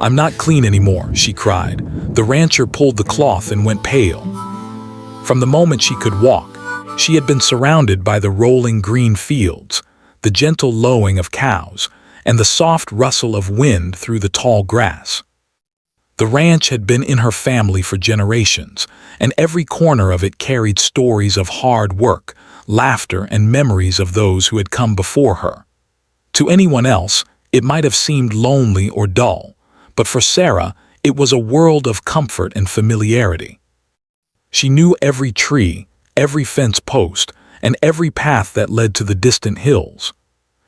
"I'm not clean anymore," she cried. The rancher pulled the cloth and went pale. From the moment she could walk, she had been surrounded by the rolling green fields, the gentle lowing of cows, and the soft rustle of wind through the tall grass. The ranch had been in her family for generations, and every corner of it carried stories of hard work, laughter, and memories of those who had come before her. To anyone else, it might have seemed lonely or dull, but for Sarah, it was a world of comfort and familiarity. She knew every tree, every fence post, and every path that led to the distant hills.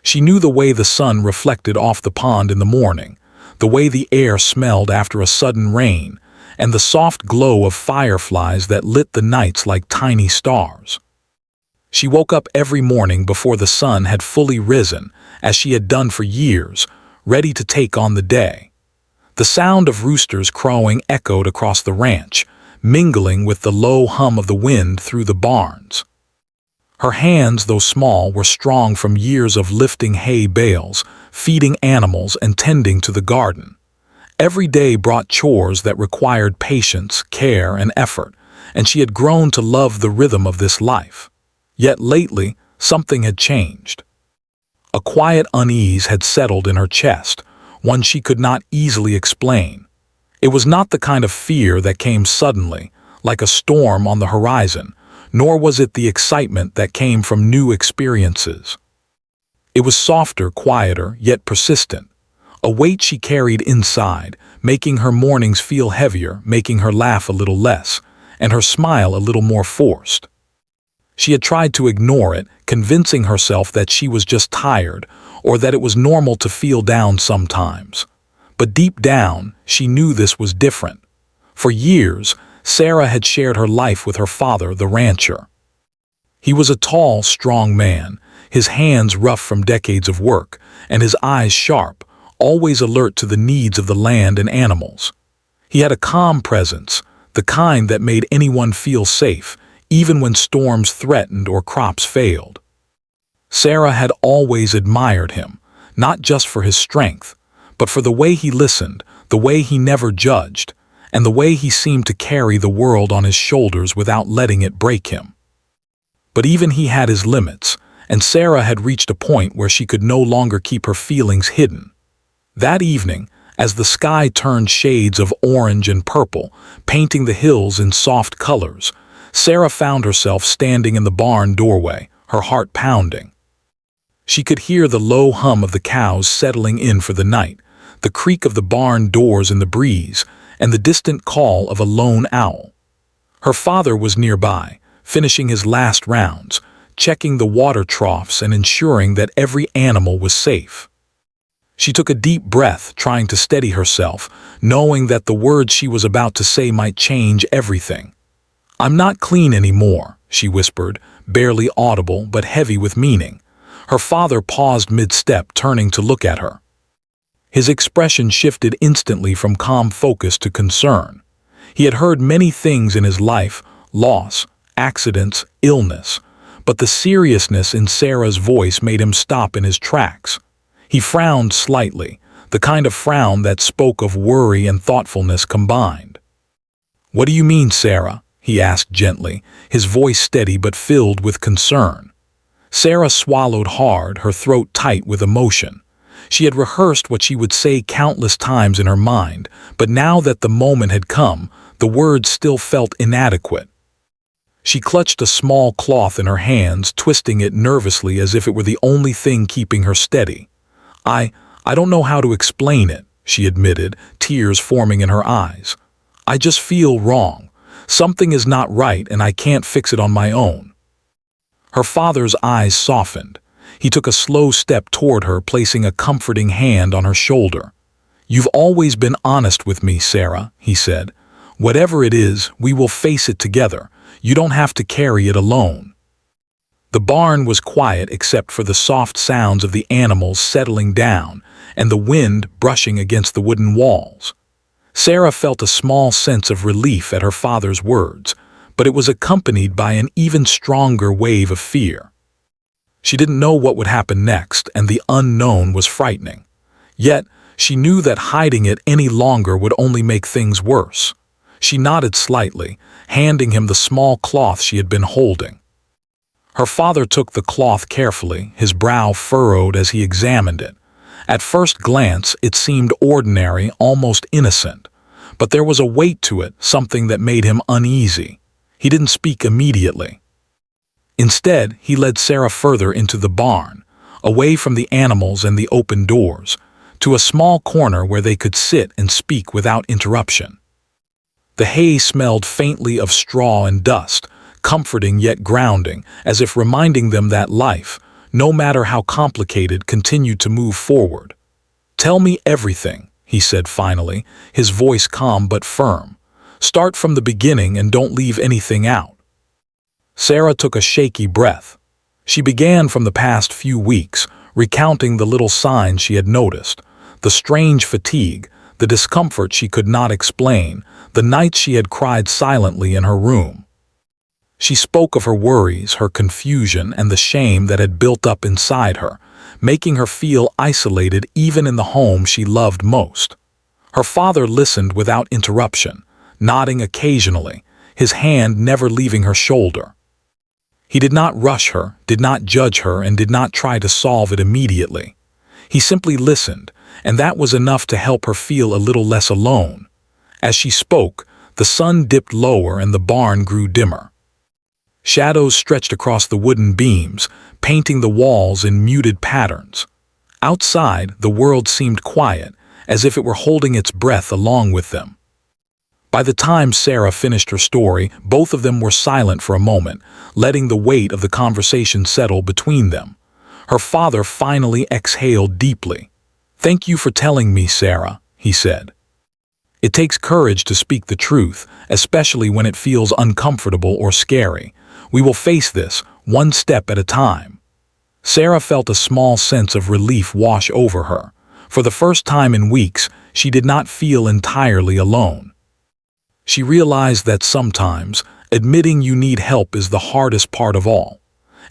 She knew the way the sun reflected off the pond in the morning, the way the air smelled after a sudden rain, and the soft glow of fireflies that lit the nights like tiny stars. She woke up every morning before the sun had fully risen, as she had done for years, ready to take on the day. The sound of roosters crowing echoed across the ranch, mingling with the low hum of the wind through the barns. Her hands, though small, were strong from years of lifting hay bales, feeding animals, and tending to the garden. Every day brought chores that required patience, care, and effort, and she had grown to love the rhythm of this life. Yet lately, something had changed. A quiet unease had settled in her chest, one she could not easily explain. It was not the kind of fear that came suddenly, like a storm on the horizon, nor was it the excitement that came from new experiences. It was softer, quieter, yet persistent, a weight she carried inside, making her mornings feel heavier, making her laugh a little less, and her smile a little more forced. She had tried to ignore it, convincing herself that she was just tired, or that it was normal to feel down sometimes. But deep down, she knew this was different. For years, Sarah had shared her life with her father, the rancher. He was a tall, strong man, his hands rough from decades of work, and his eyes sharp, always alert to the needs of the land and animals. He had a calm presence, the kind that made anyone feel safe, even when storms threatened or crops failed. Sarah had always admired him, not just for his strength, but for the way he listened, the way he never judged, and the way he seemed to carry the world on his shoulders without letting it break him. But even he had his limits, and Sarah had reached a point where she could no longer keep her feelings hidden. That evening, as the sky turned shades of orange and purple, painting the hills in soft colors, Sarah found herself standing in the barn doorway, her heart pounding. She could hear the low hum of the cows settling in for the night, the creak of the barn doors in the breeze, and the distant call of a lone owl. Her father was nearby, finishing his last rounds, checking the water troughs and ensuring that every animal was safe. She took a deep breath, trying to steady herself, knowing that the words she was about to say might change everything. "I'm not clean anymore," she whispered, barely audible but heavy with meaning. Her father paused mid-step, turning to look at her. His expression shifted instantly from calm focus to concern. He had heard many things in his life, loss, accidents, illness, but the seriousness in Sarah's voice made him stop in his tracks. He frowned slightly, the kind of frown that spoke of worry and thoughtfulness combined. "What do you mean, Sarah?" he asked gently, his voice steady but filled with concern. Sarah swallowed hard, her throat tight with emotion. She had rehearsed what she would say countless times in her mind, but now that the moment had come, the words still felt inadequate. She clutched a small cloth in her hands, twisting it nervously as if it were the only thing keeping her steady. I don't know how to explain it," she admitted, tears forming in her eyes. "I just feel wrong. Something is not right and I can't fix it on my own." Her father's eyes softened. He took a slow step toward her, placing a comforting hand on her shoulder. "You've always been honest with me, Sarah," he said. "Whatever it is, we will face it together. You don't have to carry it alone." The barn was quiet except for the soft sounds of the animals settling down and the wind brushing against the wooden walls. Sarah felt a small sense of relief at her father's words, but it was accompanied by an even stronger wave of fear. She didn't know what would happen next, and the unknown was frightening. Yet, She knew that hiding it any longer would only make things worse. She nodded slightly, handing him the small cloth she had been holding. Her father took the cloth carefully, his brow furrowed as he examined it. At first glance, it seemed ordinary, almost innocent. But there was a weight to it, something that made him uneasy. He didn't speak immediately. Instead, he led Sarah further into the barn, away from the animals and the open doors, to a small corner where they could sit and speak without interruption. The hay smelled faintly of straw and dust, comforting yet grounding, as if reminding them that life, no matter how complicated, continued to move forward. "Tell me everything," he said finally, his voice calm but firm. "Start from the beginning and don't leave anything out." Sarah took a shaky breath. She began from the past few weeks, recounting the little signs she had noticed, the strange fatigue, the discomfort she could not explain, the nights she had cried silently in her room. She spoke of her worries, her confusion, and the shame that had built up inside her, making her feel isolated even in the home she loved most. Her father listened without interruption, nodding occasionally, his hand never leaving her shoulder. He did not rush her, did not judge her, and did not try to solve it immediately. He simply listened, and that was enough to help her feel a little less alone. As she spoke, the sun dipped lower and the barn grew dimmer. Shadows stretched across the wooden beams, painting the walls in muted patterns. Outside, the world seemed quiet, as if it were holding its breath along with them. By the time Sarah finished her story, both of them were silent for a moment, letting the weight of the conversation settle between them. Her father finally exhaled deeply. "Thank you for telling me, Sarah," he said. "It takes courage to speak the truth, especially when it feels uncomfortable or scary. We will face this, one step at a time." Sarah felt a small sense of relief wash over her. For the first time in weeks, she did not feel entirely alone. She realized that sometimes, admitting you need help is the hardest part of all.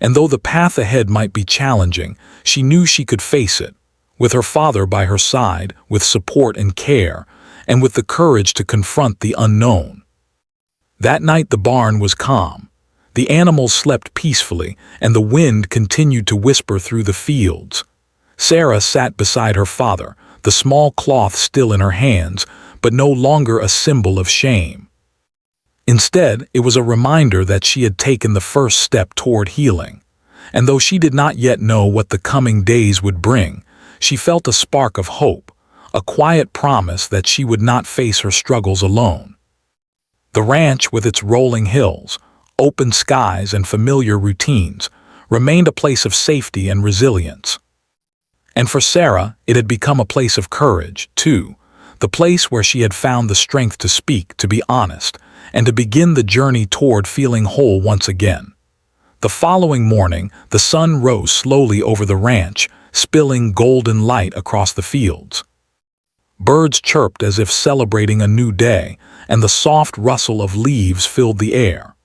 And though the path ahead might be challenging, she knew she could face it, with her father by her side, with support and care, and with the courage to confront the unknown. That night the barn was calm. The animals slept peacefully, and the wind continued to whisper through the fields. Sarah sat beside her father, the small cloth still in her hands, but no longer a symbol of shame. Instead, it was a reminder that she had taken the first step toward healing. And though she did not yet know what the coming days would bring, she felt a spark of hope, a quiet promise that she would not face her struggles alone. The ranch, with its rolling hills, open skies, and familiar routines, remained a place of safety and resilience. And for Sarah, it had become a place of courage, too, the place where she had found the strength to speak, to be honest, and to begin the journey toward feeling whole once again. The following morning, the sun rose slowly over the ranch, spilling golden light across the fields. Birds chirped as if celebrating a new day, and the soft rustle of leaves filled the air.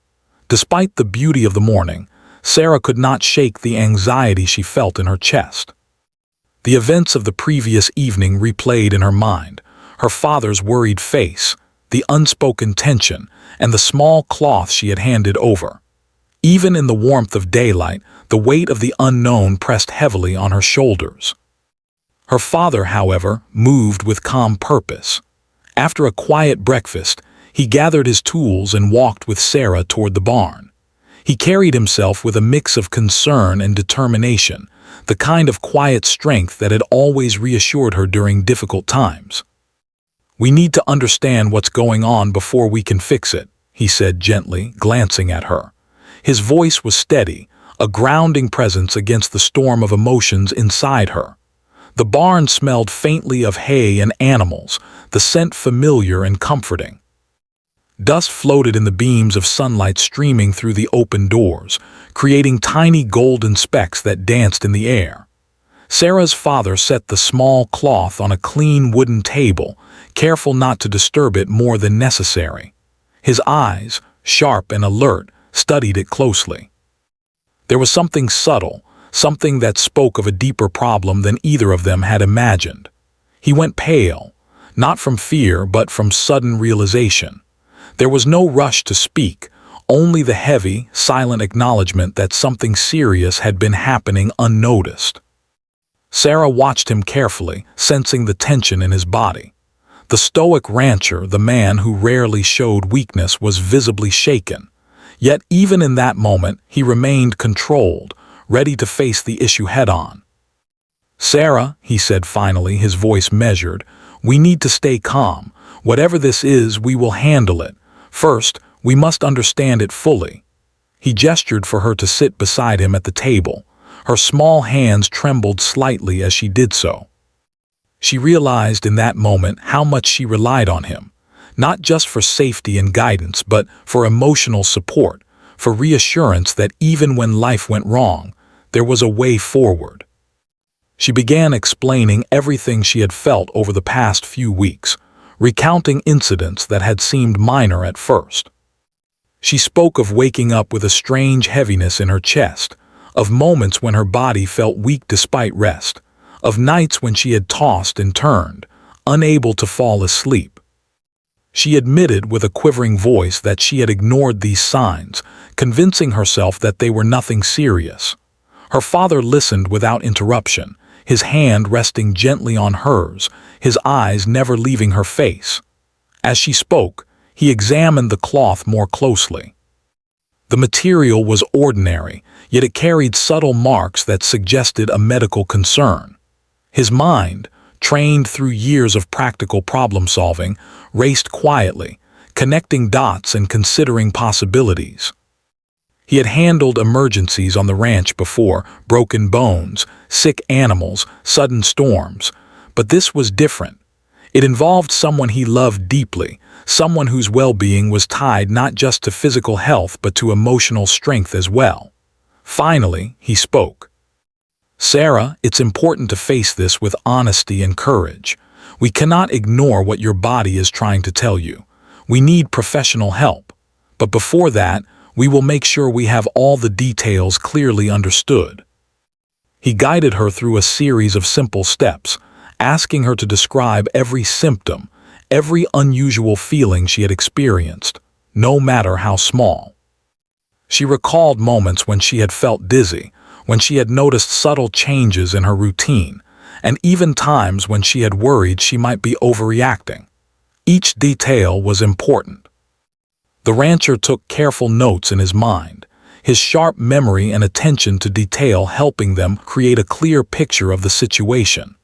Despite the beauty of the morning, Sarah could not shake the anxiety she felt in her chest. The events of the previous evening replayed in her mind, her father's worried face, the unspoken tension, and the small cloth she had handed over. Even in the warmth of daylight, the weight of the unknown pressed heavily on her shoulders. Her father, however, moved with calm purpose. After a quiet breakfast, he gathered his tools and walked with Sarah toward the barn. He carried himself with a mix of concern and determination, the kind of quiet strength that had always reassured her during difficult times. "We need to understand what's going on before we can fix it," he said gently, glancing at her. His voice was steady, a grounding presence against the storm of emotions inside her. The barn smelled faintly of hay and animals, the scent familiar and comforting. Dust floated in the beams of sunlight streaming through the open doors, creating tiny golden specks that danced in the air. Sarah's father set the small cloth on a clean wooden table, careful not to disturb it more than necessary. His eyes, sharp and alert, studied it closely. There was something subtle, something that spoke of a deeper problem than either of them had imagined. He went pale, not from fear but from sudden realization. There was no rush to speak, only the heavy, silent acknowledgement that something serious had been happening unnoticed. Sarah watched him carefully, sensing the tension in his body. The stoic rancher, the man who rarely showed weakness, was visibly shaken. Yet even in that moment, he remained controlled, ready to face the issue head-on. "Sarah," he said finally, his voice measured, "we need to stay calm. Whatever this is, we will handle it. First, we must understand it fully." He gestured for her to sit beside him at the table. Her small hands trembled slightly as she did so. She realized in that moment how much she relied on him, not just for safety and guidance, but for emotional support, for reassurance that even when life went wrong, there was a way forward. She began explaining everything she had felt over the past few weeks, recounting incidents that had seemed minor at first. She spoke of waking up with a strange heaviness in her chest, of moments when her body felt weak despite rest, of nights when she had tossed and turned, unable to fall asleep. She admitted with a quivering voice that she had ignored these signs, convincing herself that they were nothing serious. Her father listened without interruption, his hand resting gently on hers, his eyes never leaving her face. As she spoke, he examined the cloth more closely. The material was ordinary, yet it carried subtle marks that suggested a medical concern. His mind, trained through years of practical problem-solving, raced quietly, connecting dots and considering possibilities. He had handled emergencies on the ranch before, broken bones, sick animals, sudden storms, but this was different. It involved someone he loved deeply, someone whose well-being was tied not just to physical health but to emotional strength as well. Finally, he spoke. "Sarah, it's important to face this with honesty and courage. We cannot ignore what your body is trying to tell you. We need professional help. But before that, we will make sure we have all the details clearly understood." He guided her through a series of simple steps, asking her to describe every symptom, every unusual feeling she had experienced, no matter how small. She recalled moments when she had felt dizzy, when she had noticed subtle changes in her routine, and even times when she had worried she might be overreacting. Each detail was important. The rancher took careful notes in his mind, his sharp memory and attention to detail helping them create a clear picture of the situation.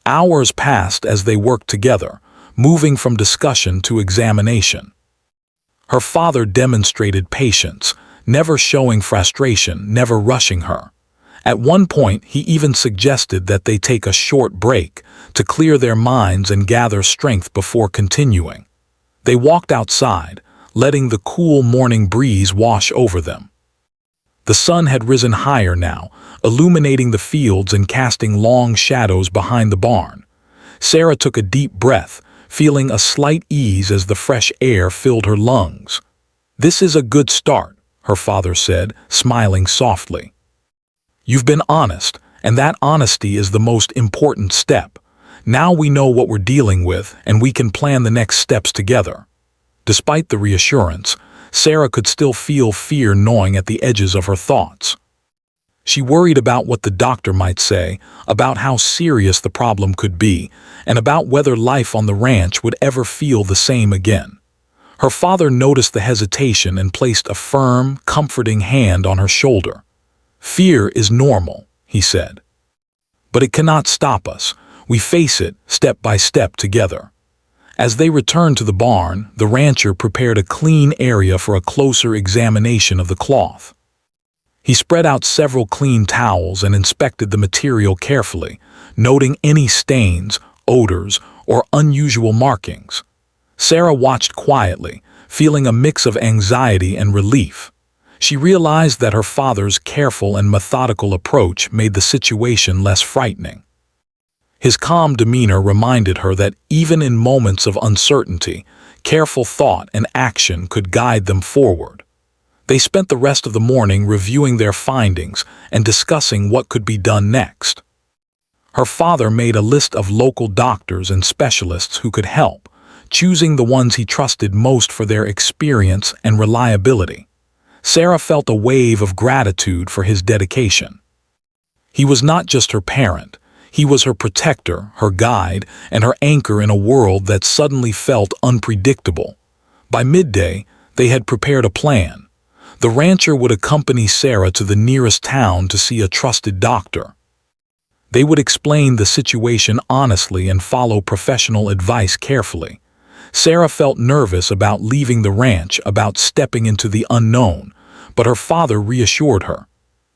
Hours passed as they worked together, moving from discussion to examination. Her father demonstrated patience, never showing frustration, never rushing her. At one point, he even suggested that they take a short break to clear their minds and gather strength before continuing. They walked outside, letting the cool morning breeze wash over them. The sun had risen higher now, illuminating the fields and casting long shadows behind the barn. Sarah took a deep breath, feeling a slight ease as the fresh air filled her lungs. "This is a good start," her father said, smiling softly. "You've been honest, and that honesty is the most important step. Now we know what we're dealing with, and we can plan the next steps together." Despite the reassurance, Sarah could still feel fear gnawing at the edges of her thoughts. She worried about what the doctor might say, about how serious the problem could be, and about whether life on the ranch would ever feel the same again. Her father noticed the hesitation and placed a firm, comforting hand on her shoulder. "Fear is normal," he said. "But it cannot stop us. We face it step by step together." As they returned to the barn, the rancher prepared a clean area for a closer examination of the cloth. He spread out several clean towels and inspected the material carefully, noting any stains, odors, or unusual markings. Sarah watched quietly, feeling a mix of anxiety and relief. She realized that her father's careful and methodical approach made the situation less frightening. His calm demeanor reminded her that even in moments of uncertainty, careful thought and action could guide them forward. They spent the rest of the morning reviewing their findings and discussing what could be done next. Her father made a list of local doctors and specialists who could help, choosing the ones he trusted most for their experience and reliability. Sarah felt a wave of gratitude for his dedication. He was not just her parent, he was her protector, her guide, and her anchor in a world that suddenly felt unpredictable. By midday, they had prepared a plan. The rancher would accompany Sarah to the nearest town to see a trusted doctor. They would explain the situation honestly and follow professional advice carefully. Sarah felt nervous about leaving the ranch, about stepping into the unknown, but her father reassured her.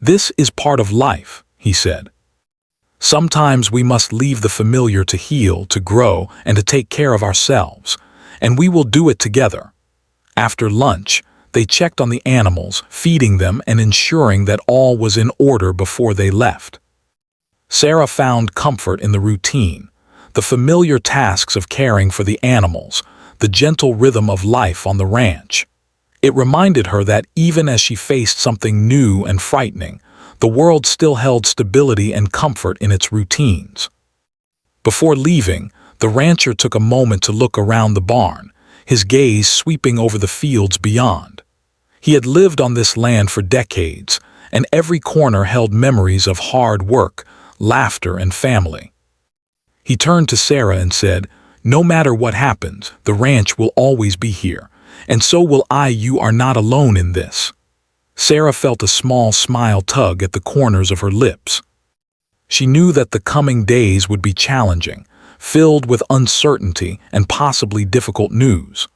"This is part of life," he said. "Sometimes we must leave the familiar to heal, to grow, and to take care of ourselves, and we will do it together." After lunch, they checked on the animals, feeding them and ensuring that all was in order before they left. Sarah found comfort in the routine, the familiar tasks of caring for the animals, the gentle rhythm of life on the ranch. It reminded her that even as she faced something new and frightening, the world still held stability and comfort in its routines. Before leaving, the rancher took a moment to look around the barn, his gaze sweeping over the fields beyond. He had lived on this land for decades, and every corner held memories of hard work, laughter, and family. He turned to Sarah and said, "No matter what happens, the ranch will always be here, and so will I. You are not alone in this." Sarah felt a small smile tug at the corners of her lips. She knew that the coming days would be challenging, filled with uncertainty and possibly difficult news.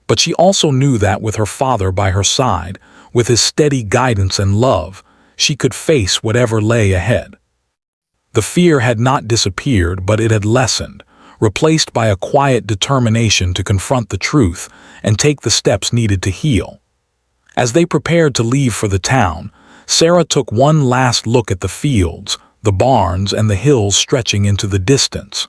But she also knew that with her father by her side, with his steady guidance and love, she could face whatever lay ahead. The fear had not disappeared, but it had lessened, replaced by a quiet determination to confront the truth and take the steps needed to heal. As they prepared to leave for the town, Sarah took one last look at the fields, the barns, and the hills stretching into the distance.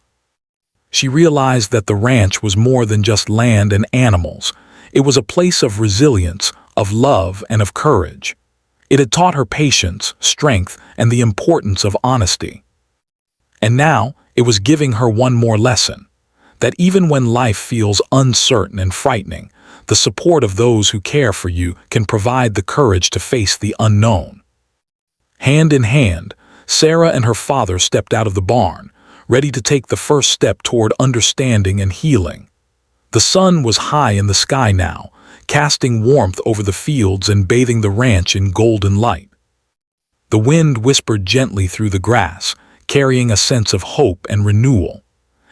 She realized that the ranch was more than just land and animals. It was a place of resilience, of love, and of courage. It had taught her patience, strength, and the importance of honesty. And now, it was giving her one more lesson, that even when life feels uncertain and frightening, the support of those who care for you can provide the courage to face the unknown. Hand in hand, Sarah and her father stepped out of the barn, ready to take the first step toward understanding and healing. The sun was high in the sky now, casting warmth over the fields and bathing the ranch in golden light. The wind whispered gently through the grass, carrying a sense of hope and renewal.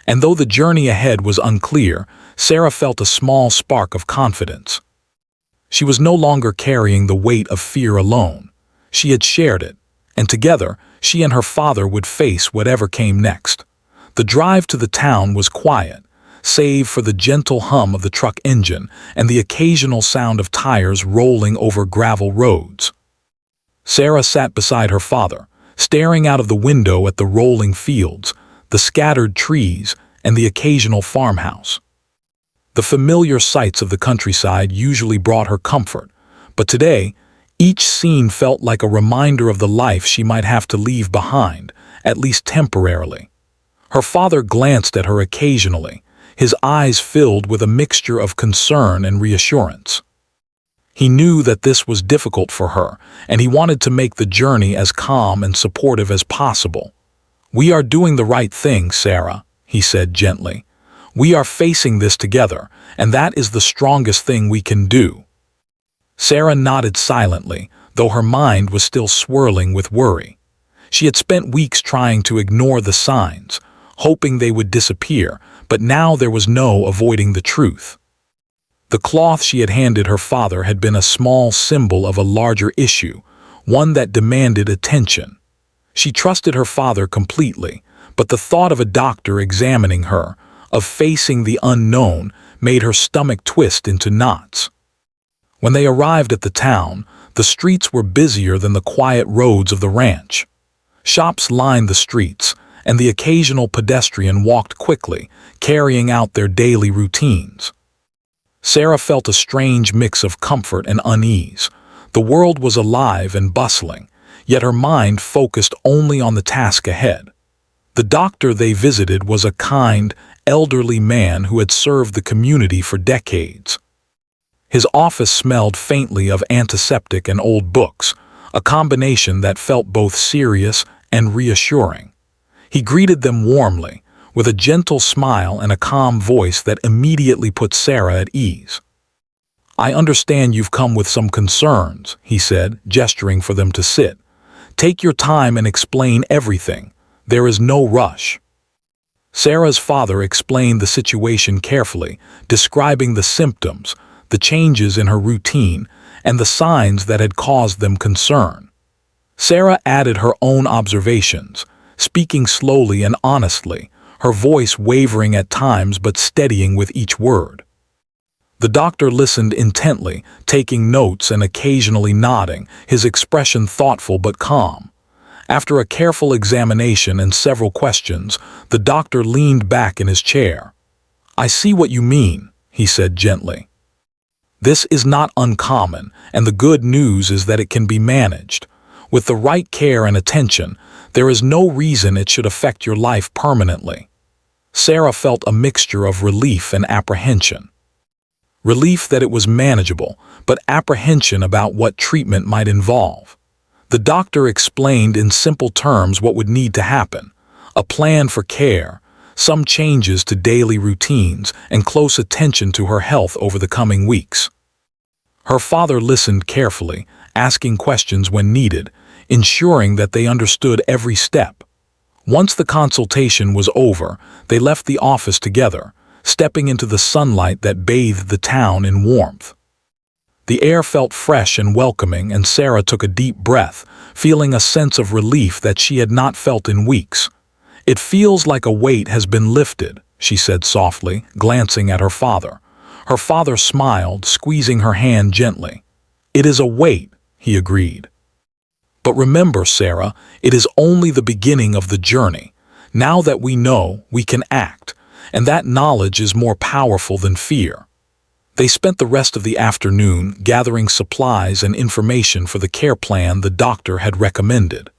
And though the journey ahead was unclear, Sarah felt a small spark of confidence. She was no longer carrying the weight of fear alone. She had shared it, and together, she and her father would face whatever came next. The drive to the town was quiet, save for the gentle hum of the truck engine and the occasional sound of tires rolling over gravel roads. Sarah sat beside her father, staring out of the window at the rolling fields, the scattered trees, and the occasional farmhouse. The familiar sights of the countryside usually brought her comfort, but today, each scene felt like a reminder of the life she might have to leave behind, at least temporarily. Her father glanced at her occasionally, his eyes filled with a mixture of concern and reassurance. He knew that this was difficult for her, and he wanted to make the journey as calm and supportive as possible. "We are doing the right thing, Sarah," he said gently. "We are facing this together, and that is the strongest thing we can do." Sarah nodded silently, though her mind was still swirling with worry. She had spent weeks trying to ignore the signs, hoping they would disappear, but now there was no avoiding the truth. The cloth she had handed her father had been a small symbol of a larger issue, one that demanded attention. She trusted her father completely, but the thought of a doctor examining her, of facing the unknown, made her stomach twist into knots. When they arrived at the town, the streets were busier than the quiet roads of the ranch. Shops lined the streets, and the occasional pedestrian walked quickly, carrying out their daily routines. Sarah felt a strange mix of comfort and unease. The world was alive and bustling, yet her mind focused only on the task ahead. The doctor they visited was a kind, elderly man who had served the community for decades. His office smelled faintly of antiseptic and old books, a combination that felt both serious and reassuring. He greeted them warmly, with a gentle smile and a calm voice that immediately put Sarah at ease. "I understand you've come with some concerns," he said, gesturing for them to sit. "Take your time and explain everything. There is no rush." Sarah's father explained the situation carefully, describing the symptoms, the changes in her routine, and the signs that had caused them concern. Sarah added her own observations, speaking slowly and honestly, her voice wavering at times but steadying with each word. The doctor listened intently, taking notes and occasionally nodding, his expression thoughtful but calm. After a careful examination and several questions, the doctor leaned back in his chair. "I see what you mean," he said gently. "This is not uncommon, and the good news is that it can be managed. With the right care and attention, there is no reason it should affect your life permanently." Sarah felt a mixture of relief and apprehension. Relief that it was manageable, but apprehension about what treatment might involve. The doctor explained in simple terms what would need to happen: a plan for care, some changes to daily routines, and close attention to her health over the coming weeks. Her father listened carefully, asking questions when needed, ensuring that they understood every step. Once the consultation was over, they left the office together, stepping into the sunlight that bathed the town in warmth. The air felt fresh and welcoming, and Sarah took a deep breath, feeling a sense of relief that she had not felt in weeks. "It feels like a weight has been lifted," she said softly, glancing at her father. Her father smiled, squeezing her hand gently. "It is a weight," he agreed. "But remember, Sarah, it is only the beginning of the journey. Now that we know, we can act, and that knowledge is more powerful than fear." They spent the rest of the afternoon gathering supplies and information for the care plan the doctor had recommended.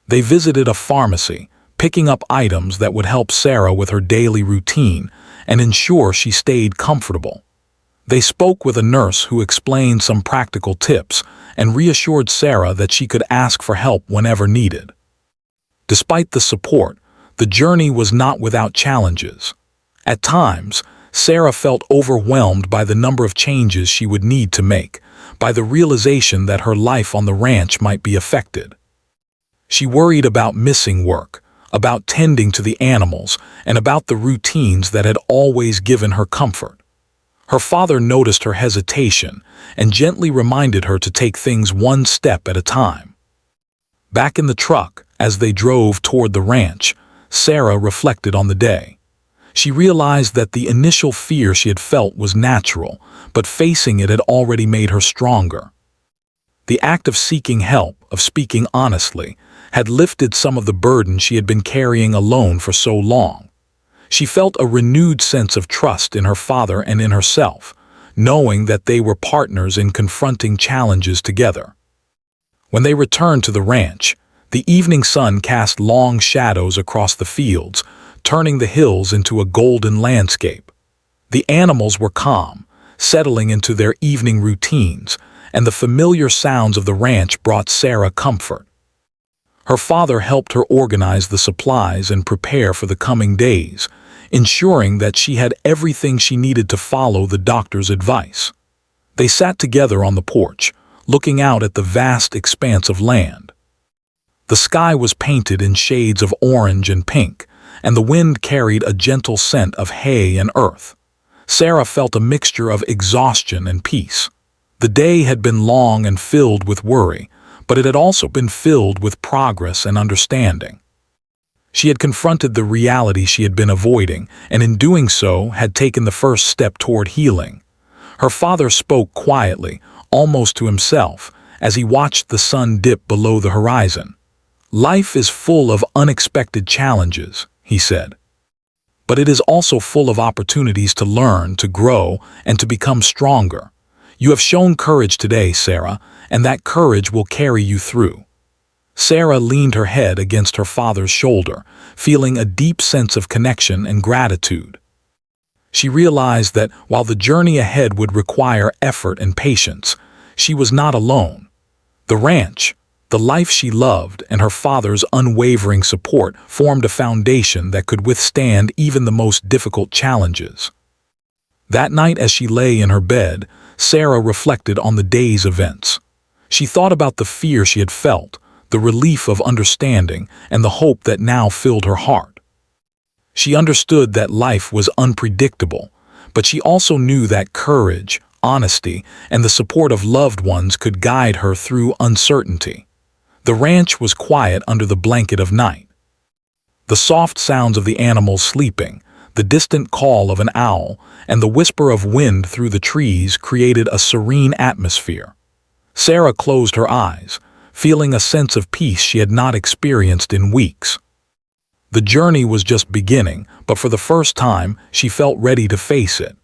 They visited a pharmacy, picking up items that would help Sarah with her daily routine and ensure she stayed comfortable. They spoke with a nurse who explained some practical tips and reassured Sarah that she could ask for help whenever needed. Despite the support, the journey was not without challenges. At times, Sarah felt overwhelmed by the number of changes she would need to make, by the realization that her life on the ranch might be affected. She worried about missing work, about tending to the animals, and about the routines that had always given her comfort. Her father noticed her hesitation and gently reminded her to take things one step at a time. Back in the truck, as they drove toward the ranch, Sarah reflected on the day. She realized that the initial fear she had felt was natural, but facing it had already made her stronger. The act of seeking help, of speaking honestly, had lifted some of the burden she had been carrying alone for so long. She felt a renewed sense of trust in her father and in herself, knowing that they were partners in confronting challenges together. When they returned to the ranch, the evening sun cast long shadows across the fields, turning the hills into a golden landscape. The animals were calm, settling into their evening routines, and the familiar sounds of the ranch brought Sarah comfort. Her father helped her organize the supplies and prepare for the coming days, ensuring that she had everything she needed to follow the doctor's advice. They sat together on the porch, looking out at the vast expanse of land. The sky was painted in shades of orange and pink, and the wind carried a gentle scent of hay and earth. Sarah felt a mixture of exhaustion and peace. The day had been long and filled with worry, but it had also been filled with progress and understanding. She had confronted the reality she had been avoiding, and in doing so had taken the first step toward healing. Her father spoke quietly, almost to himself, as he watched the sun dip below the horizon. "Life is full of unexpected challenges," he said. "But it is also full of opportunities to learn, to grow, and to become stronger. You have shown courage today, Sarah, and that courage will carry you through." Sarah leaned her head against her father's shoulder, feeling a deep sense of connection and gratitude. She realized that while the journey ahead would require effort and patience, she was not alone. The ranch, the life she loved, and her father's unwavering support formed a foundation that could withstand even the most difficult challenges. That night, as she lay in her bed, Sarah reflected on the day's events. She thought about the fear she had felt, the relief of understanding, and the hope that now filled her heart. She understood that life was unpredictable, but she also knew that courage, honesty, and the support of loved ones could guide her through uncertainty. The ranch was quiet under the blanket of night. The soft sounds of the animals sleeping, the distant call of an owl, and the whisper of wind through the trees created a serene atmosphere. Sarah closed her eyes, feeling a sense of peace she had not experienced in weeks. The journey was just beginning, but for the first time, she felt ready to face it.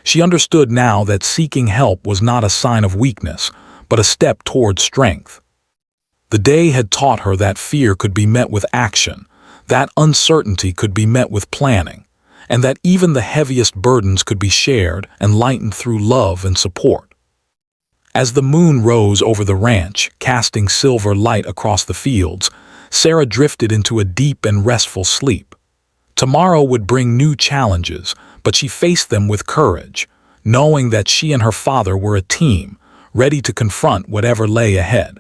She understood now that seeking help was not a sign of weakness, but a step toward strength. The day had taught her that fear could be met with action, that uncertainty could be met with planning, and that even the heaviest burdens could be shared and lightened through love and support. As the moon rose over the ranch, casting silver light across the fields, Sarah drifted into a deep and restful sleep. Tomorrow would bring new challenges, but she faced them with courage, knowing that she and her father were a team, ready to confront whatever lay ahead.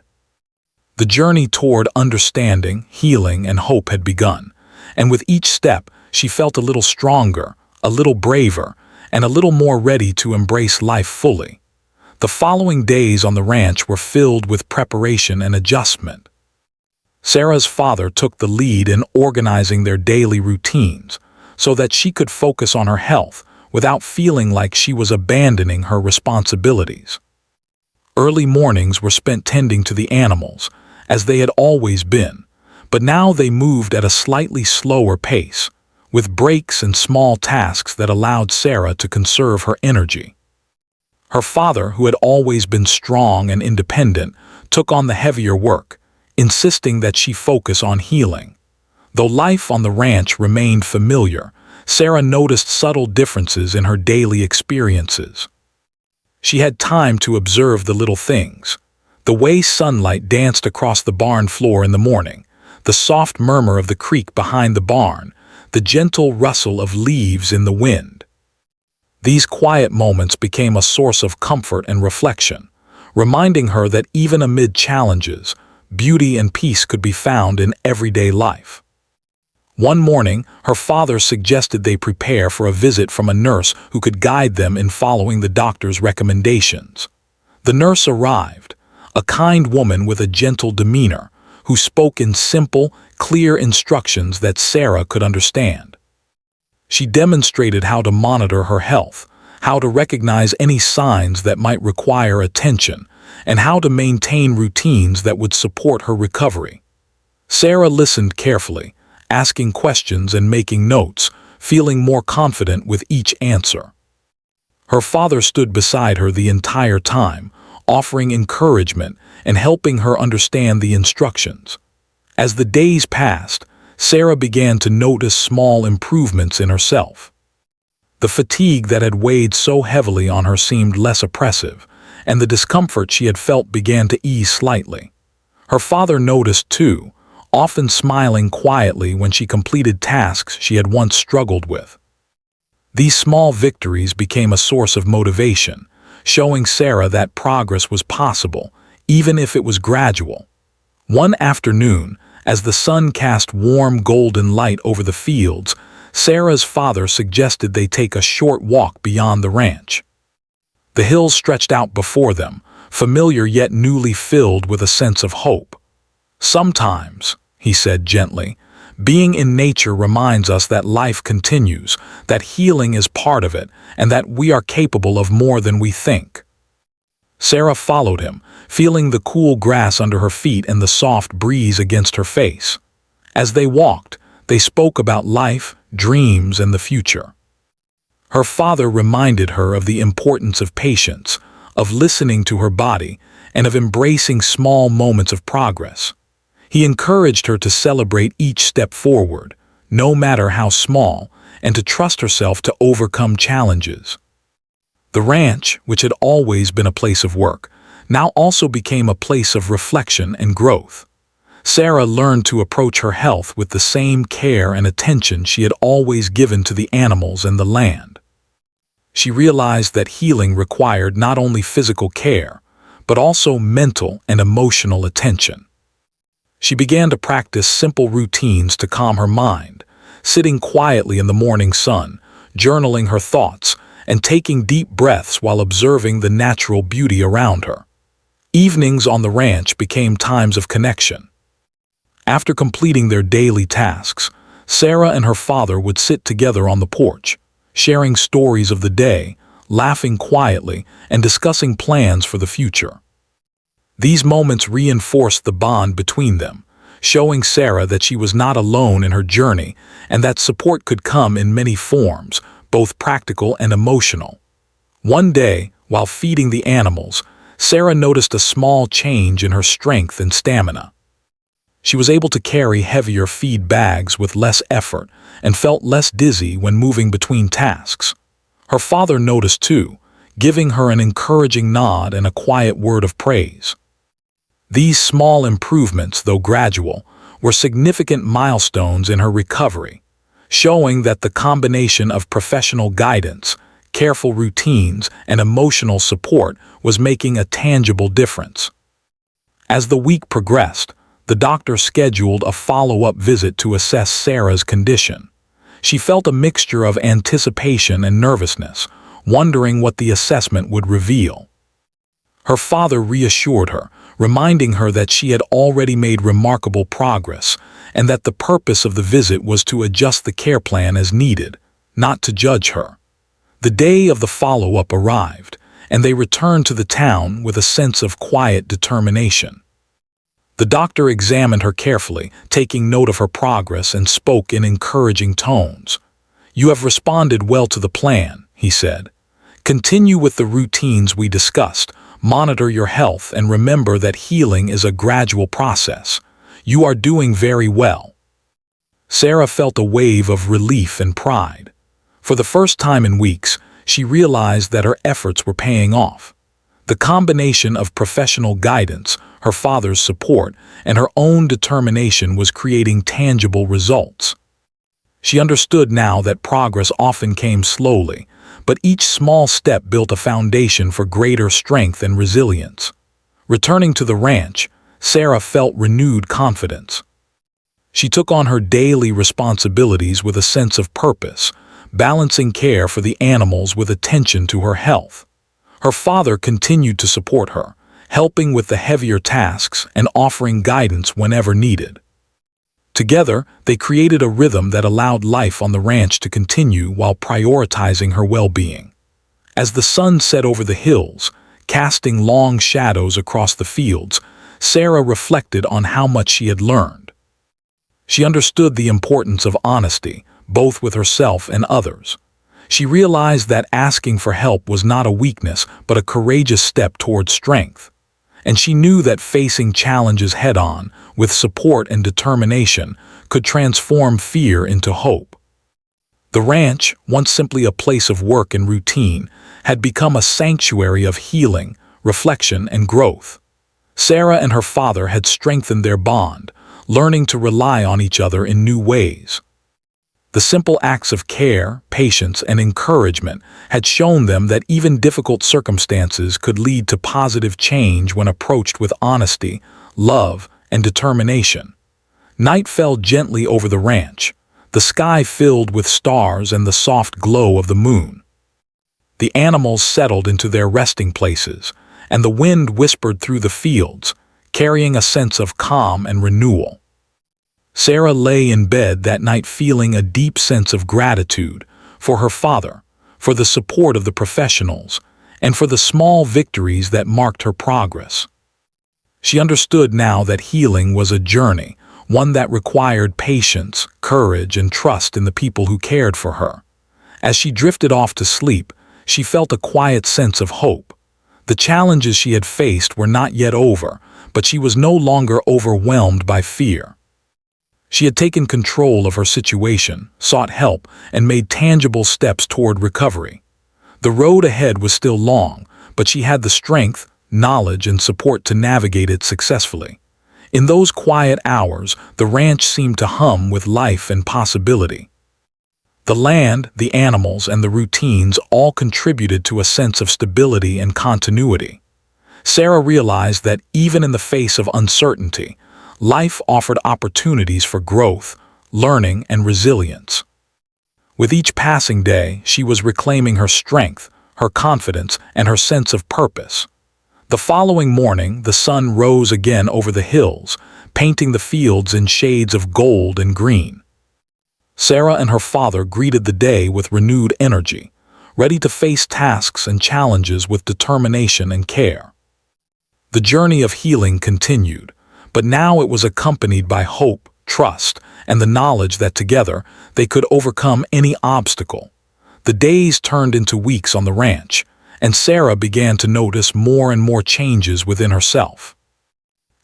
The journey toward understanding, healing, and hope had begun, and with each step, she felt a little stronger, a little braver, and a little more ready to embrace life fully. The following days on the ranch were filled with preparation and adjustment. Sarah's father took the lead in organizing their daily routines so that she could focus on her health without feeling like she was abandoning her responsibilities. Early mornings were spent tending to the animals, as they had always been, but now they moved at a slightly slower pace, with breaks and small tasks that allowed Sarah to conserve her energy. Her father, who had always been strong and independent, took on the heavier work, insisting that she focus on healing. Though life on the ranch remained familiar, Sarah noticed subtle differences in her daily experiences. She had time to observe the little things: the way sunlight danced across the barn floor in the morning, the soft murmur of the creek behind the barn, the gentle rustle of leaves in the wind. These quiet moments became a source of comfort and reflection, reminding her that even amid challenges, beauty and peace could be found in everyday life. One morning, her father suggested they prepare for a visit from a nurse who could guide them in following the doctor's recommendations. The nurse arrived, a kind woman with a gentle demeanor, who spoke in simple, clear instructions that Sarah could understand. She demonstrated how to monitor her health, how to recognize any signs that might require attention, and how to maintain routines that would support her recovery. Sarah listened carefully, asking questions and making notes, feeling more confident with each answer. Her father stood beside her the entire time, offering encouragement and helping her understand the instructions. As the days passed, Sarah began to notice small improvements in herself. The fatigue that had weighed so heavily on her seemed less oppressive, and the discomfort she had felt began to ease slightly. Her father noticed too, often smiling quietly when she completed tasks she had once struggled with. These small victories became a source of motivation, showing Sarah that progress was possible, even if it was gradual. One afternoon, as the sun cast warm golden light over the fields, Sarah's father suggested they take a short walk beyond the ranch. The hills stretched out before them, familiar yet newly filled with a sense of hope. "Sometimes," he said gently, "being in nature reminds us that life continues, that healing is part of it, and that we are capable of more than we think." Sarah followed him, feeling the cool grass under her feet and the soft breeze against her face. As they walked, they spoke about life, dreams, and the future. Her father reminded her of the importance of patience, of listening to her body, and of embracing small moments of progress. He encouraged her to celebrate each step forward, no matter how small, and to trust herself to overcome challenges. The ranch, which had always been a place of work, now also became a place of reflection and growth. Sarah learned to approach her health with the same care and attention she had always given to the animals and the land. She realized that healing required not only physical care, but also mental and emotional attention. She began to practice simple routines to calm her mind, sitting quietly in the morning sun, journaling her thoughts, and taking deep breaths while observing the natural beauty around her. Evenings on the ranch became times of connection. After completing their daily tasks, Sarah and her father would sit together on the porch, sharing stories of the day, laughing quietly, and discussing plans for the future. These moments reinforced the bond between them, showing Sarah that she was not alone in her journey and that support could come in many forms, both practical and emotional. One day, while feeding the animals, Sarah noticed a small change in her strength and stamina. She was able to carry heavier feed bags with less effort and felt less dizzy when moving between tasks. Her father noticed too, giving her an encouraging nod and a quiet word of praise. These small improvements, though gradual, were significant milestones in her recovery, showing that the combination of professional guidance, careful routines, and emotional support was making a tangible difference. As the week progressed, the doctor scheduled a follow-up visit to assess Sarah's condition. She felt a mixture of anticipation and nervousness, wondering what the assessment would reveal. Her father reassured her, reminding her that she had already made remarkable progress and that the purpose of the visit was to adjust the care plan as needed, not to judge her. The day of the follow-up arrived, and they returned to the town with a sense of quiet determination. The doctor examined her carefully, taking note of her progress, and spoke in encouraging tones. "You have responded well to the plan," he said. "Continue with the routines we discussed, monitor your health, and remember that healing is a gradual process. You are doing very well." Sarah felt a wave of relief and pride. For the first time in weeks, she realized that her efforts were paying off. The combination of professional guidance, her father's support, and her own determination was creating tangible results. She understood now that progress often came slowly, but each small step built a foundation for greater strength and resilience. Returning to the ranch, Sarah felt renewed confidence. She took on her daily responsibilities with a sense of purpose, balancing care for the animals with attention to her health. Her father continued to support her, helping with the heavier tasks and offering guidance whenever needed. Together, they created a rhythm that allowed life on the ranch to continue while prioritizing her well-being. As the sun set over the hills, casting long shadows across the fields, Sarah reflected on how much she had learned. She understood the importance of honesty, both with herself and others. She realized that asking for help was not a weakness, but a courageous step toward strength. And she knew that facing challenges head-on, with support and determination, could transform fear into hope. The ranch, once simply a place of work and routine, had become a sanctuary of healing, reflection, and growth. Sarah and her father had strengthened their bond, learning to rely on each other in new ways. The simple acts of care, patience, and encouragement had shown them that even difficult circumstances could lead to positive change when approached with honesty, love, and determination. Night fell gently over the ranch, the sky filled with stars and the soft glow of the moon. The animals settled into their resting places, and the wind whispered through the fields, carrying a sense of calm and renewal. Sarah lay in bed that night feeling a deep sense of gratitude for her father, for the support of the professionals, and for the small victories that marked her progress. She understood now that healing was a journey, one that required patience, courage, and trust in the people who cared for her. As she drifted off to sleep, she felt a quiet sense of hope. The challenges she had faced were not yet over, but she was no longer overwhelmed by fear. She had taken control of her situation, sought help, and made tangible steps toward recovery. The road ahead was still long, but she had the strength, knowledge, and support to navigate it successfully. In those quiet hours, the ranch seemed to hum with life and possibility. The land, the animals, and the routines all contributed to a sense of stability and continuity. Sarah realized that even in the face of uncertainty, life offered opportunities for growth, learning, and resilience. With each passing day, she was reclaiming her strength, her confidence, and her sense of purpose. The following morning, the sun rose again over the hills, painting the fields in shades of gold and green. Sarah and her father greeted the day with renewed energy, ready to face tasks and challenges with determination and care. The journey of healing continued, but now it was accompanied by hope, trust, and the knowledge that together they could overcome any obstacle. The days turned into weeks on the ranch, and Sarah began to notice more and more changes within herself.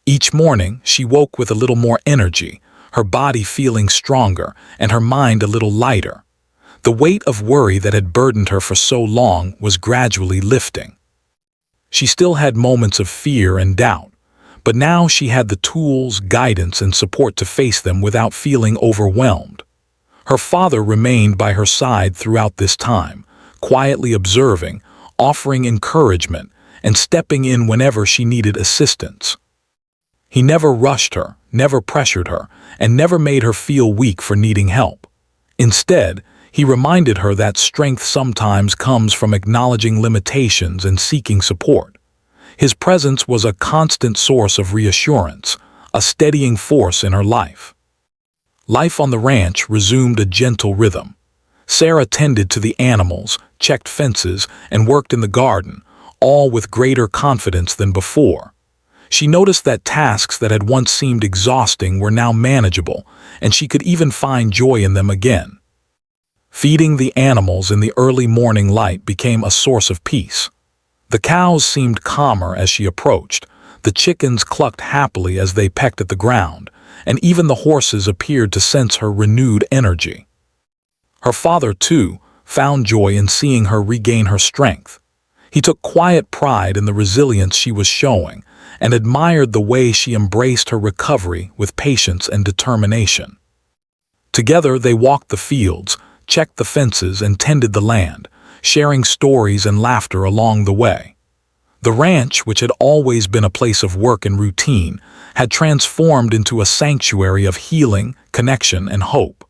Each morning, she woke with a little more energy, her body feeling stronger and her mind a little lighter. The weight of worry that had burdened her for so long was gradually lifting. She still had moments of fear and doubt, but now she had the tools, guidance, and support to face them without feeling overwhelmed. Her father remained by her side throughout this time, quietly observing, offering encouragement, and stepping in whenever she needed assistance. He never rushed her, never pressured her, and never made her feel weak for needing help. Instead, he reminded her that strength sometimes comes from acknowledging limitations and seeking support. His presence was a constant source of reassurance, a steadying force in her life. Life on the ranch resumed a gentle rhythm. Sarah tended to the animals, checked fences, and worked in the garden, all with greater confidence than before. She noticed that tasks that had once seemed exhausting were now manageable, and she could even find joy in them again. Feeding the animals in the early morning light became a source of peace. The cows seemed calmer as she approached, the chickens clucked happily as they pecked at the ground, and even the horses appeared to sense her renewed energy. Her father, too, found joy in seeing her regain her strength. He took quiet pride in the resilience she was showing, and admired the way she embraced her recovery with patience and determination. Together they walked the fields, checked the fences, and tended the land, sharing stories and laughter along the way. The ranch, which had always been a place of work and routine, had transformed into a sanctuary of healing, connection, and hope.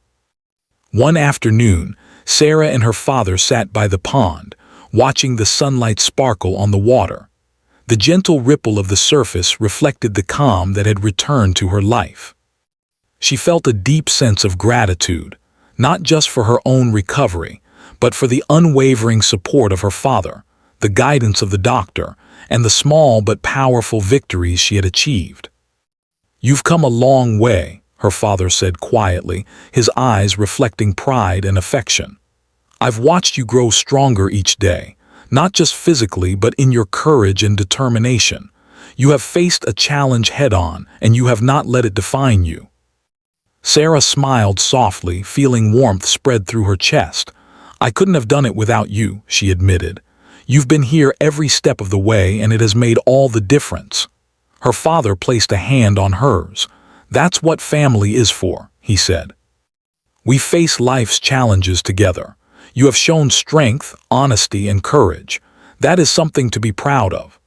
One afternoon, Sarah and her father sat by the pond, watching the sunlight sparkle on the water. The gentle ripple of the surface reflected the calm that had returned to her life. She felt a deep sense of gratitude, not just for her own recovery, but for the unwavering support of her father, the guidance of the doctor, and the small but powerful victories she had achieved. "You've come a long way," her father said quietly, his eyes reflecting pride and affection. "I've watched you grow stronger each day, not just physically but in your courage and determination. You have faced a challenge head-on, and you have not let it define you." Sarah smiled softly, feeling warmth spread through her chest. "I couldn't have done it without you," she admitted. "You've been here every step of the way, and it has made all the difference." Her father placed a hand on hers. "That's what family is for," he said. "We face life's challenges together. You have shown strength, honesty, and courage. That is something to be proud of."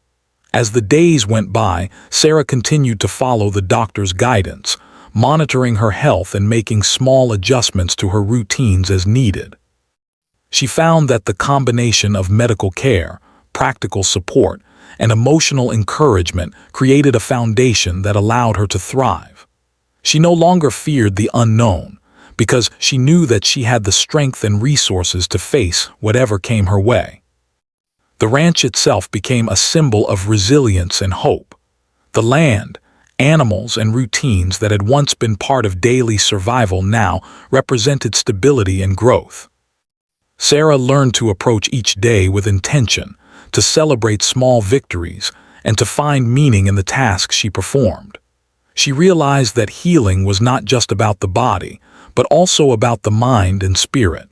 As the days went by, Sarah continued to follow the doctor's guidance, monitoring her health and making small adjustments to her routines as needed. She found that the combination of medical care, practical support, and emotional encouragement created a foundation that allowed her to thrive. She no longer feared the unknown, because she knew that she had the strength and resources to face whatever came her way. The ranch itself became a symbol of resilience and hope. The land, animals, and routines that had once been part of daily survival now represented stability and growth. Sarah learned to approach each day with intention, to celebrate small victories, and to find meaning in the tasks she performed. She realized that healing was not just about the body, but also about the mind and spirit.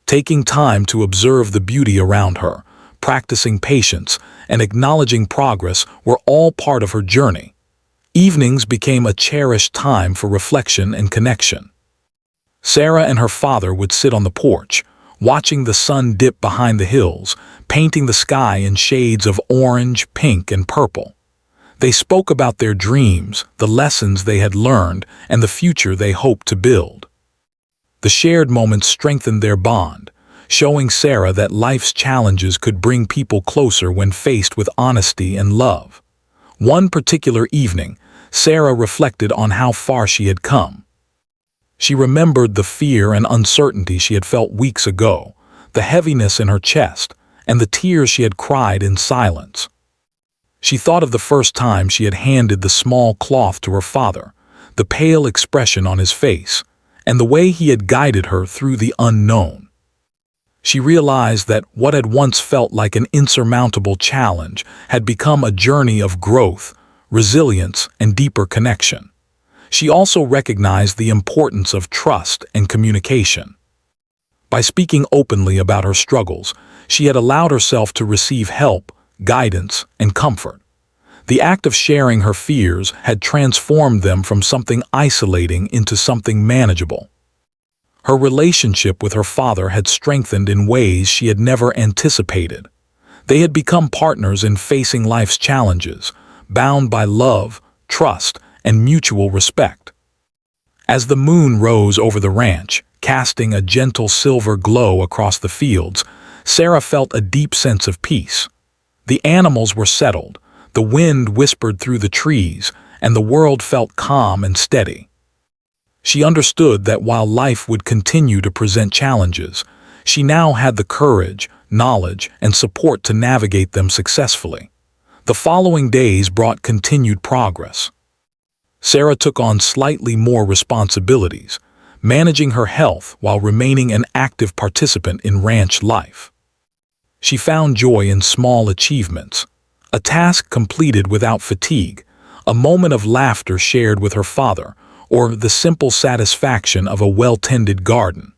Taking time to observe the beauty around her, practicing patience, and acknowledging progress were all part of her journey. Evenings became a cherished time for reflection and connection. Sarah and her father would sit on the porch, watching the sun dip behind the hills, painting the sky in shades of orange, pink, and purple. They spoke about their dreams, the lessons they had learned, and the future they hoped to build. The shared moments strengthened their bond, showing Sarah that life's challenges could bring people closer when faced with honesty and love. One particular evening, Sarah reflected on how far she had come. She remembered the fear and uncertainty she had felt weeks ago, the heaviness in her chest, and the tears she had cried in silence. She thought of the first time she had handed the small cloth to her father, the pale expression on his face, and the way he had guided her through the unknown. She realized that what had once felt like an insurmountable challenge had become a journey of growth, resilience, and deeper connection. She also recognized the importance of trust and communication. By speaking openly about her struggles, she had allowed herself to receive help, guidance, and comfort. The act of sharing her fears had transformed them from something isolating into something manageable. Her relationship with her father had strengthened in ways she had never anticipated. They had become partners in facing life's challenges, bound by love, trust, and mutual respect. As the moon rose over the ranch, casting a gentle silver glow across the fields, Sarah felt a deep sense of peace. The animals were settled, the wind whispered through the trees, and the world felt calm and steady. She understood that while life would continue to present challenges, she now had the courage, knowledge, and support to navigate them successfully. The following days brought continued progress. Sarah took on slightly more responsibilities, managing her health while remaining an active participant in ranch life. She found joy in small achievements, a task completed without fatigue, a moment of laughter shared with her father, or the simple satisfaction of a well-tended garden.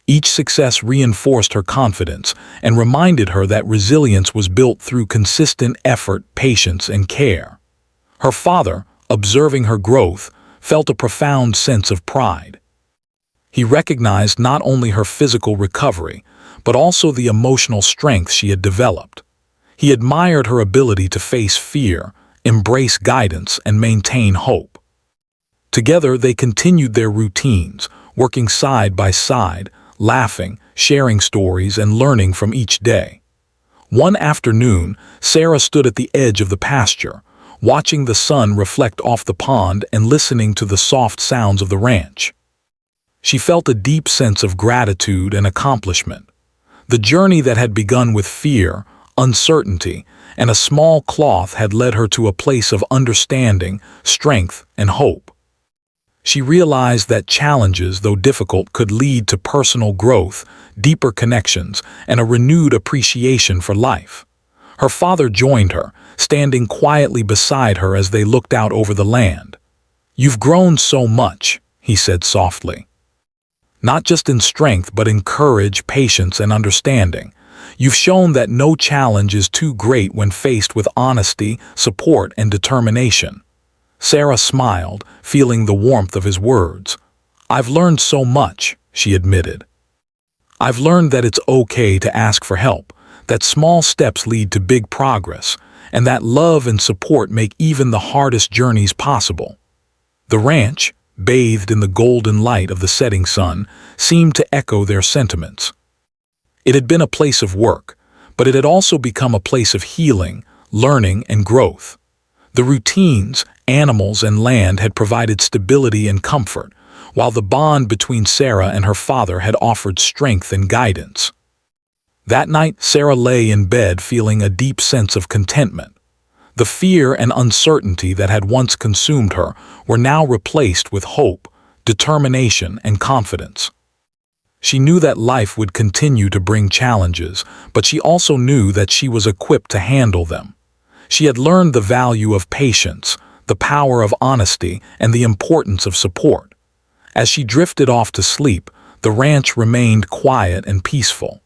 Each success reinforced her confidence and reminded her that resilience was built through consistent effort, patience, and care. Her father, observing her growth, felt a profound sense of pride. He recognized not only her physical recovery, but also the emotional strength she had developed. He admired her ability to face fear, embrace guidance, and maintain hope. Together, they continued their routines, working side by side, laughing, sharing stories, and learning from each day. One afternoon, Sarah stood at the edge of the pasture, watching the sun reflect off the pond and listening to the soft sounds of the ranch. She felt a deep sense of gratitude and accomplishment. The journey that had begun with fear, uncertainty, and a small cloth had led her to a place of understanding, strength, and hope. She realized that challenges, though difficult, could lead to personal growth, deeper connections, and a renewed appreciation for life. Her father joined her, standing quietly beside her as they looked out over the land. "You've grown so much," he said softly. "Not just in strength, but in courage, patience, and understanding. You've shown that no challenge is too great when faced with honesty, support, and determination." Sarah smiled, feeling the warmth of his words. "I've learned so much," she admitted. "I've learned that it's okay to ask for help, that small steps lead to big progress, and that love and support make even the hardest journeys possible." The ranch, bathed in the golden light of the setting sun, seemed to echo their sentiments. It had been a place of work, but it had also become a place of healing, learning, and growth. The routines, animals, and land had provided stability and comfort, while the bond between Sarah and her father had offered strength and guidance. That night, Sarah lay in bed feeling a deep sense of contentment. The fear and uncertainty that had once consumed her were now replaced with hope, determination, and confidence. She knew that life would continue to bring challenges, but she also knew that she was equipped to handle them. She had learned the value of patience, the power of honesty, and the importance of support. As she drifted off to sleep, the ranch remained quiet and peaceful.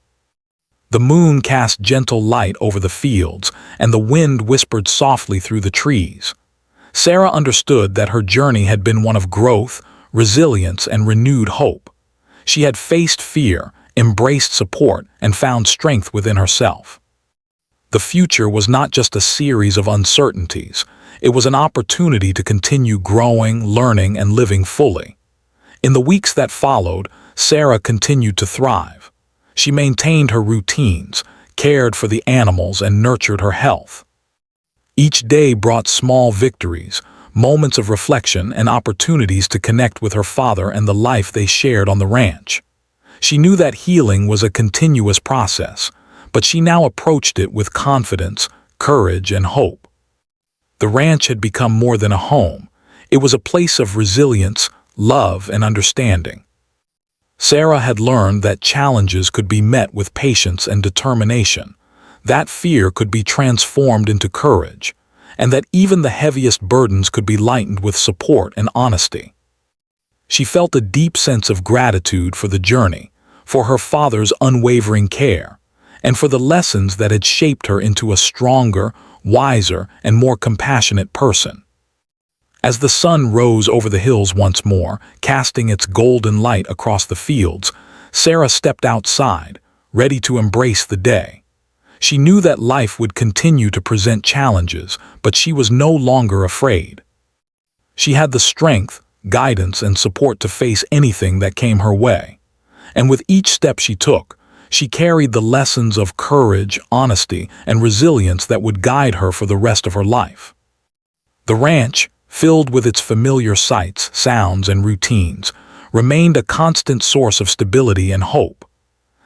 The moon cast gentle light over the fields, and the wind whispered softly through the trees. Sarah understood that her journey had been one of growth, resilience, and renewed hope. She had faced fear, embraced support, and found strength within herself. The future was not just a series of uncertainties. It was an opportunity to continue growing, learning, and living fully. In the weeks that followed, Sarah continued to thrive. She maintained her routines, cared for the animals, and nurtured her health. Each day brought small victories, moments of reflection, and opportunities to connect with her father and the life they shared on the ranch. She knew that healing was a continuous process, but she now approached it with confidence, courage, and hope. The ranch had become more than a home. It was a place of resilience, love, and understanding. Sarah had learned that challenges could be met with patience and determination, that fear could be transformed into courage, and that even the heaviest burdens could be lightened with support and honesty. She felt a deep sense of gratitude for the journey, for her father's unwavering care, and for the lessons that had shaped her into a stronger, wiser, and more compassionate person. As the sun rose over the hills once more, casting its golden light across the fields, Sarah stepped outside, ready to embrace the day. She knew that life would continue to present challenges, but she was no longer afraid. She had the strength, guidance, and support to face anything that came her way. And with each step she took, she carried the lessons of courage, honesty, and resilience that would guide her for the rest of her life. The ranch, filled with its familiar sights, sounds, and routines, remained a constant source of stability and hope.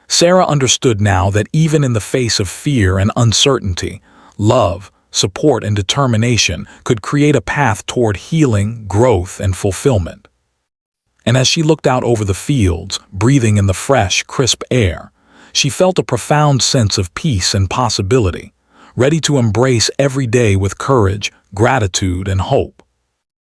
Sarah understood now that even in the face of fear and uncertainty, love, support, and determination could create a path toward healing, growth, and fulfillment. And as she looked out over the fields, breathing in the fresh, crisp air, she felt a profound sense of peace and possibility, ready to embrace every day with courage, gratitude, and hope.